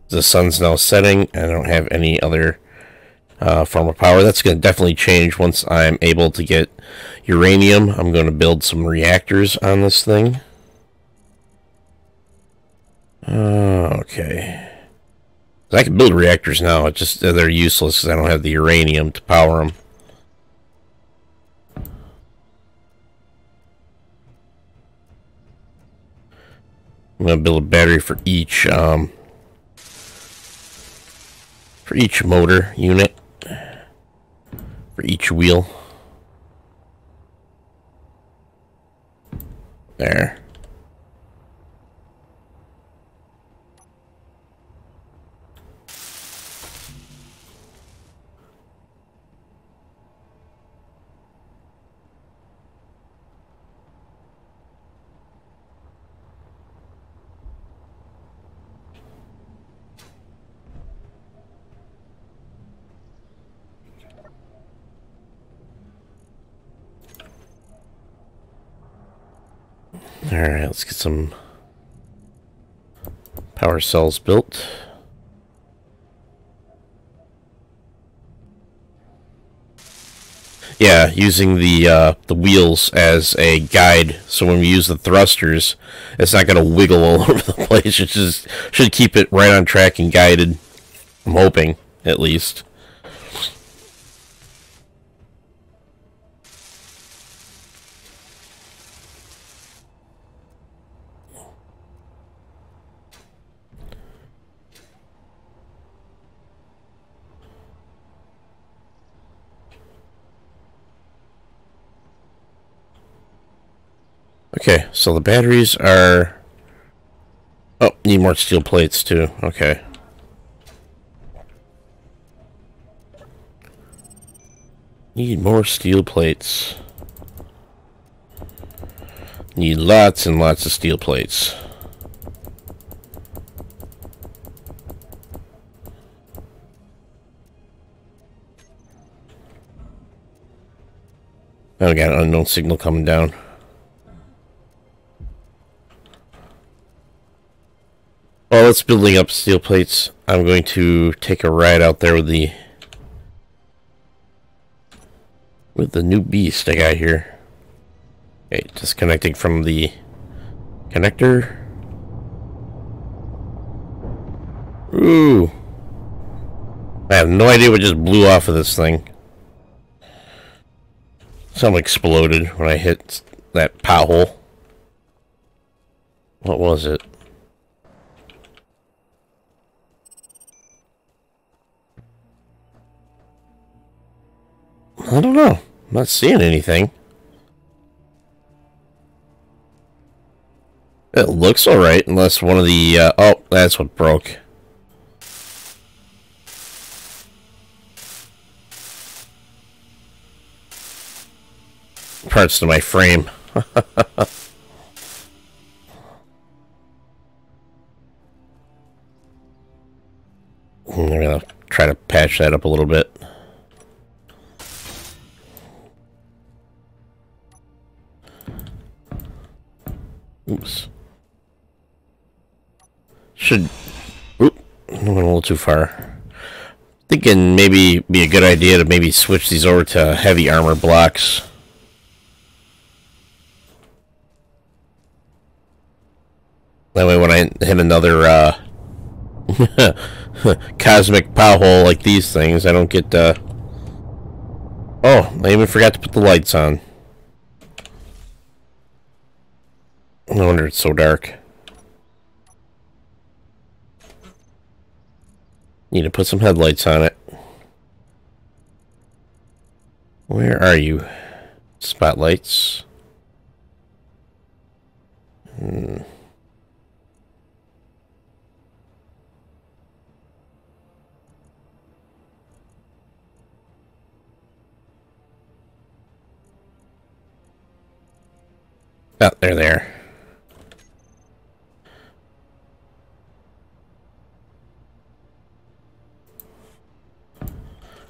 The sun's now setting. I don't have any other form of power. That's going to definitely change once I'm able to get uranium. I'm going to build some reactors on this thing. Okay. I can build reactors now. It's just they're useless because I don't have the uranium to power them. I'm gonna build a battery for each motor unit, for each wheel. There. Alright, let's get some power cells built. Yeah, using the wheels as a guide, so when we use the thrusters, it's not going to wiggle all over the place. It just should keep it right on track and guided. I'm hoping, at least. Okay, so the batteries are... Oh, need more steel plates too. Okay. Need more steel plates. Need lots and lots of steel plates. Oh, we got an unknown signal coming down. While it's building up steel plates, I'm going to take a ride out there with the new beast I got here. Okay, disconnecting from the connector. Ooh. I have no idea what just blew off of this thing. Something exploded when I hit that pothole. What was it? I don't know. I'm not seeing anything. It looks alright, unless one of the, oh, that's what broke. Parts to my frame. I'm gonna try to patch that up a little bit. Oops. Should... Oop. I went a little too far. Thinking maybe be a good idea to maybe switch these over to heavy armor blocks. That way when I hit another cosmic pothole like these things, I don't get... Oh, I even forgot to put the lights on. No wonder it's so dark. Need to put some headlights on it. Where are you? Spotlights. Oh, they're there.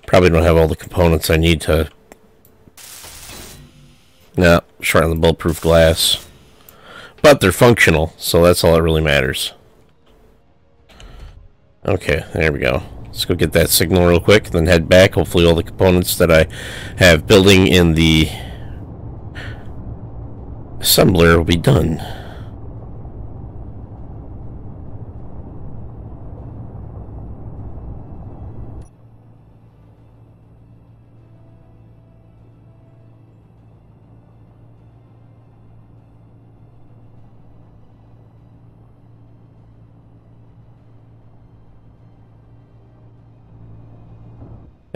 Probably don't have all the components I need to... No, short on the bulletproof glass. But they're functional, so that's all that really matters. Okay, there we go. Let's go get that signal real quick, then head back. Hopefully all the components that I have building in the assembler will be done.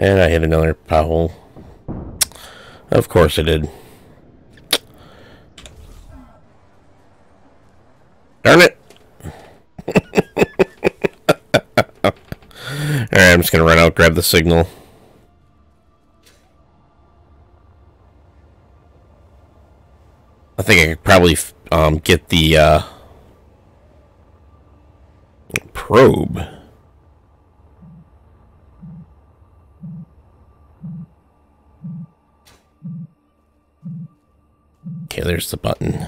And I hit another pothole. Of course I did. Darn it! Alright, I'm just gonna run out, grab the signal. I think I could probably get the probe. Okay, there's the button.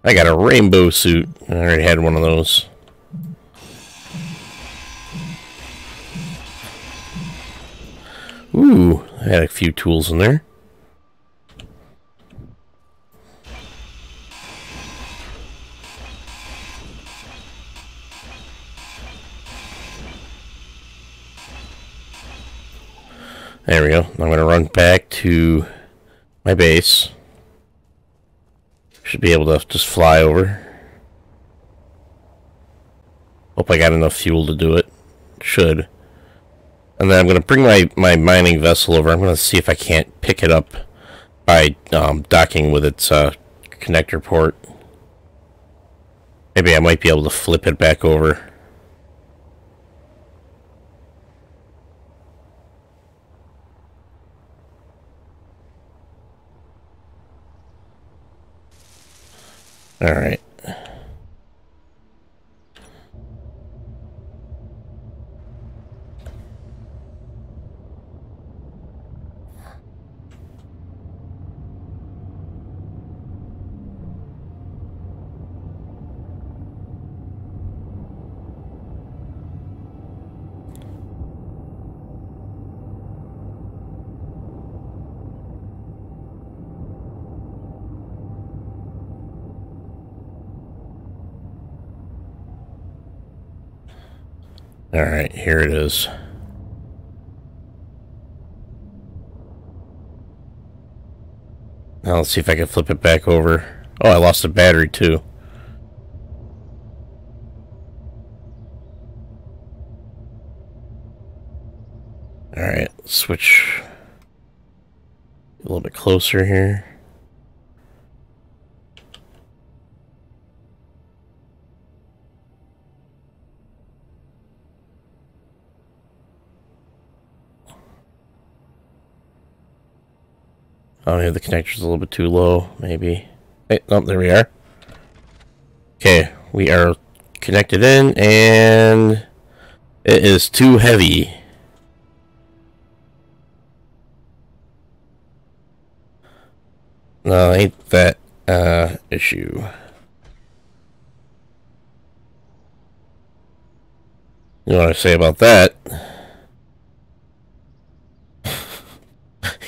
I got a rainbow suit. I already had one of those. Ooh, I had a few tools in there. There we go. I'm going to run back to my base. Should be able to just fly over. Hope I got enough fuel to do it. Should. And then I'm going to bring my mining vessel over. I'm going to see if I can't pick it up by docking with its connector port. Maybe I might be able to flip it back over. All right. Alright, here it is. Now let's see if I can flip it back over. Oh, I lost the battery too. Alright, switch a little bit closer here. Oh, yeah, the connector's a little bit too low, maybe. Hey, oh, there we are. Okay, we are connected in, and it is too heavy. No, ain't that issue. You know what I say about that?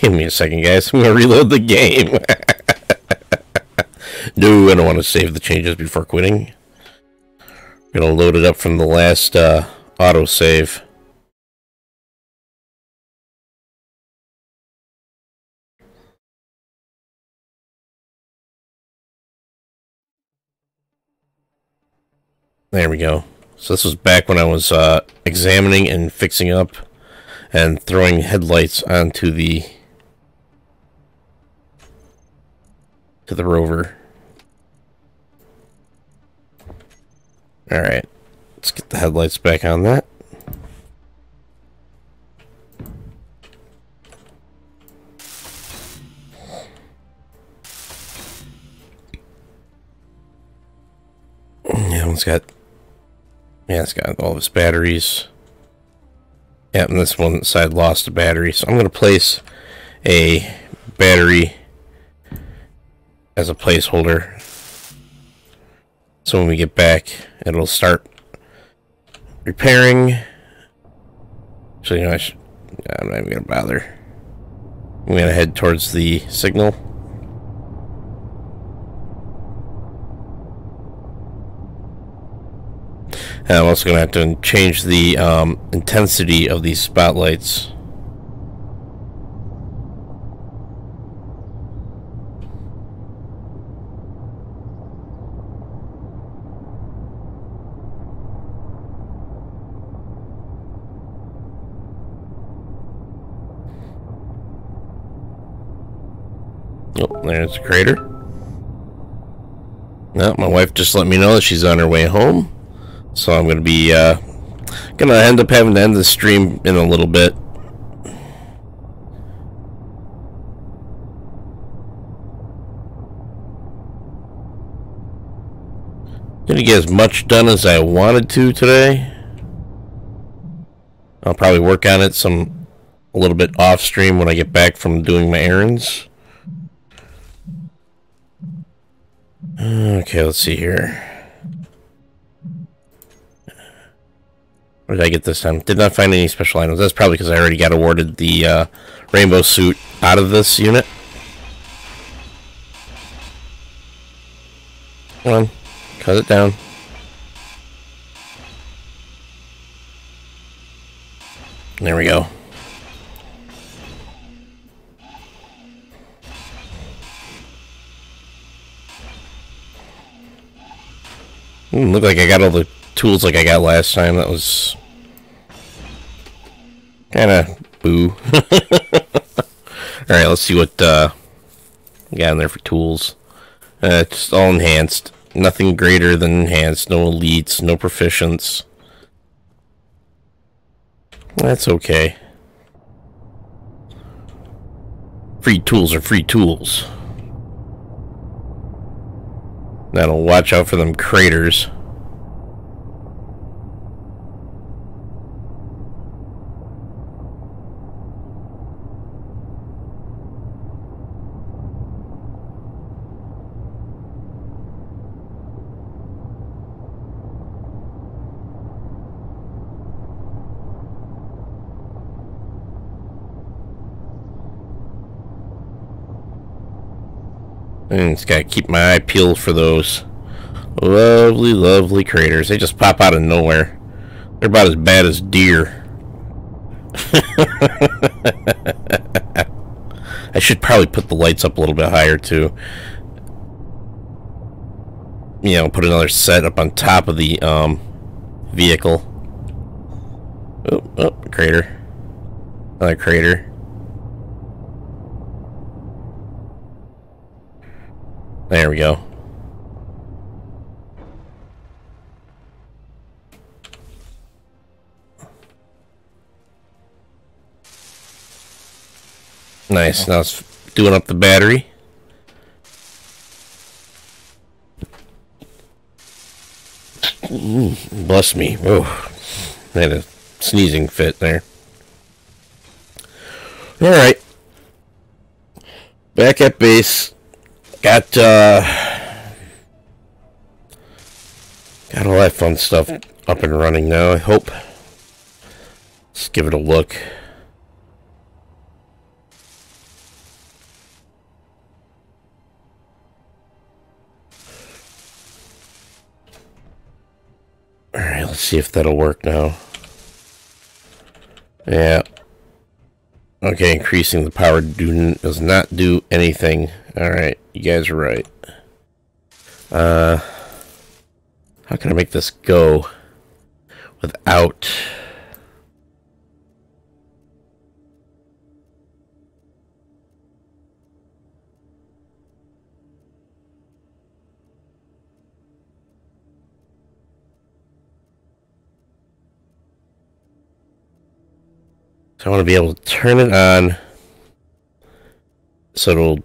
Give me a second, guys. I'm gonna reload the game. No, I don't want to save the changes before quitting. I'm gonna load it up from the last autosave. There we go. So this was back when I was examining and fixing up and throwing headlights onto the rover. Alright, let's get the headlights back on that. Yeah, it's got all of its batteries. Yeah, and this one side lost a battery, so I'm going to place a battery as a placeholder. So when we get back, it'll start repairing. So, you know, I'm not even going to bother. I'm going to head towards the signal. And I'm also going to have to change the intensity of these spotlights. Oh, there's a crater. No, my wife just let me know that she's on her way home. So I'm going to be, gonna end up having to end the stream in a little bit. Didn't get as much done as I wanted to today. I'll probably work on it a little bit off stream when I get back from doing my errands. Okay, let's see here. Where did I get this time? Did not find any special items. That's probably because I already got awarded the rainbow suit out of this unit. Come on. Cut it down. There we go. Look like I got all the tools like I got last time. That was kind of boo. Alright, let's see what we got in there for tools. It's all enhanced. Nothing greater than enhanced. No elites, no proficients. That's okay. Free tools are free tools. Now watch out for them craters. And just gotta keep my eye peeled for those lovely, lovely craters. They just pop out of nowhere. They're about as bad as deer. I should probably put the lights up a little bit higher too. You know, put another set up on top of the vehicle. Oh, crater. Another crater. There we go. Nice. Now it's doing up the battery. Bless me. Oh, I had a sneezing fit there. Alright. Back at base. Got all that fun stuff up and running now, I hope. Let's give it a look. Alright, let's see if that'll work now. Yeah. Okay, increasing the power does not do anything. Alright, you guys are right. How can I make this go without... So I want to be able to turn it on so it'll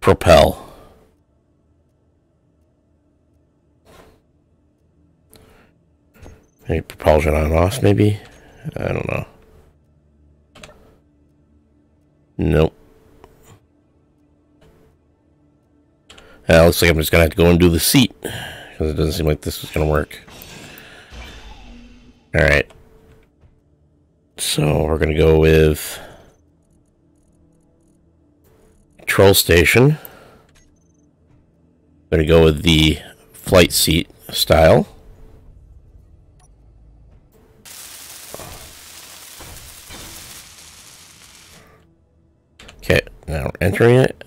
propel. Maybe propulsion on and off, maybe? I don't know. Nope. Looks like I'm just going to have to go and do the seat, because it doesn't seem like this is going to work. Alright. So we're going to go with control station. I'm going to go with the flight seat style. Okay, now we're entering it.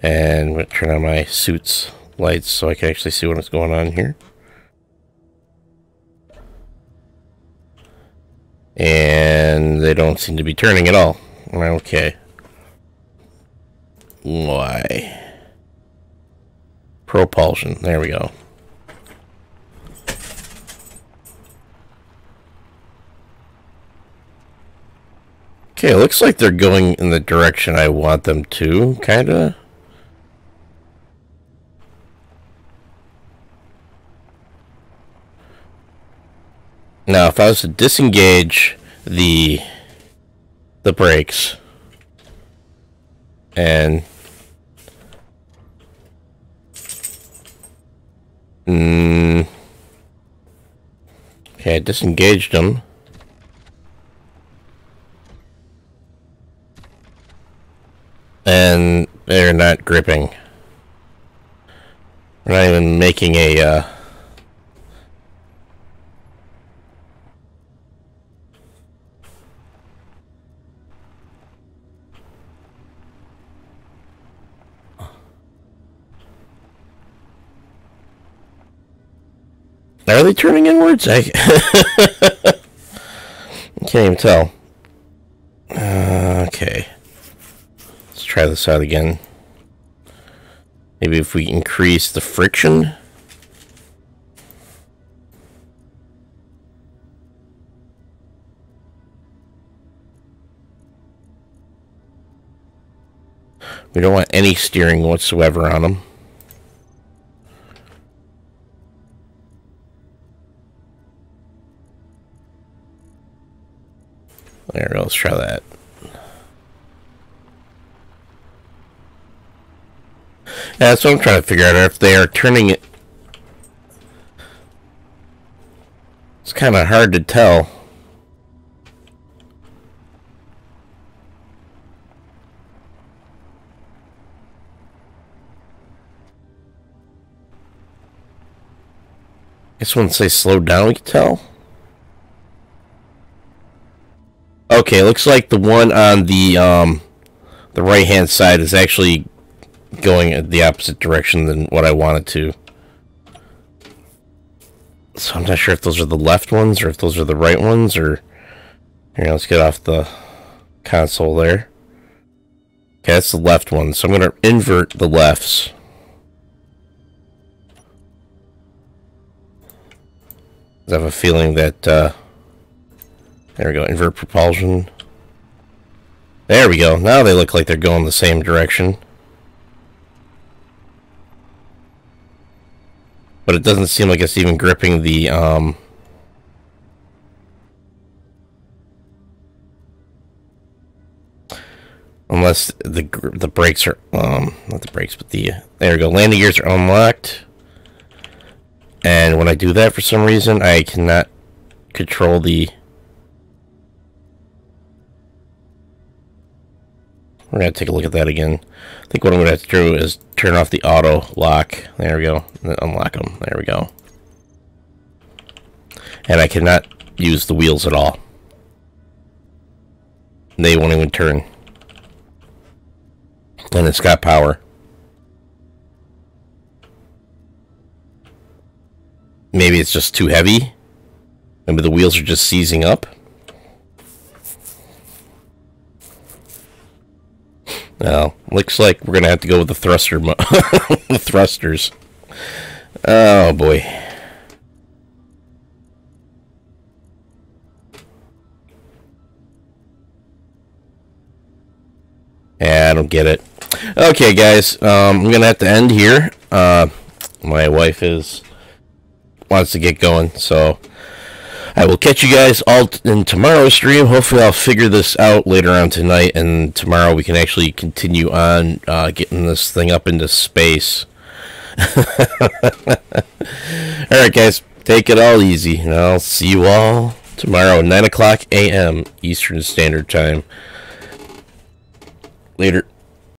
And I'm going to turn on my suit's lights so I can actually see what's going on here. And they don't seem to be turning at all. Okay. Why? Propulsion. There we go. Okay, it looks like they're going in the direction I want them to, kinda. Now, if I was to disengage the brakes and okay, I disengaged them. And they're not gripping. We're not even making a Are they turning inwards? I can't even tell. Okay. Let's try this out again. Maybe if we increase the friction. We don't want any steering whatsoever on them. There we go, let's try that. Yeah, that's what I'm trying to figure out, if they are turning it. It's kind of hard to tell. I guess once they slow down, we can tell. Okay, looks like the one on the right-hand side is actually going the opposite direction than what I wanted to. So I'm not sure if those are the left ones or if those are the right ones, or here, let's get off the console there. Okay, that's the left one, so I'm going to invert the lefts. I have a feeling that there we go, invert propulsion. There we go. Now they look like they're going the same direction. But it doesn't seem like it's even gripping the unless the brakes are not the brakes, but the there we go. Landing gears are unlocked. And when I do that, for some reason, I cannot control the. We're going to take a look at that again. I think what I'm going to have to do is turn off the auto lock. There we go. And then unlock them. There we go. And I cannot use the wheels at all. They won't even turn. And it's got power. Maybe it's just too heavy. Maybe the wheels are just seizing up. Well, looks like we're going to have to go with the thruster the thrusters. Oh, boy. Yeah, I don't get it. Okay, guys, I'm going to have to end here. My wife wants to get going, so I will catch you guys all in tomorrow's stream. Hopefully I'll figure this out later on tonight, and tomorrow we can actually continue on getting this thing up into space. Alright guys, take it all easy, and I'll see you all tomorrow, 9 o'clock a.m. Eastern Standard Time. Later.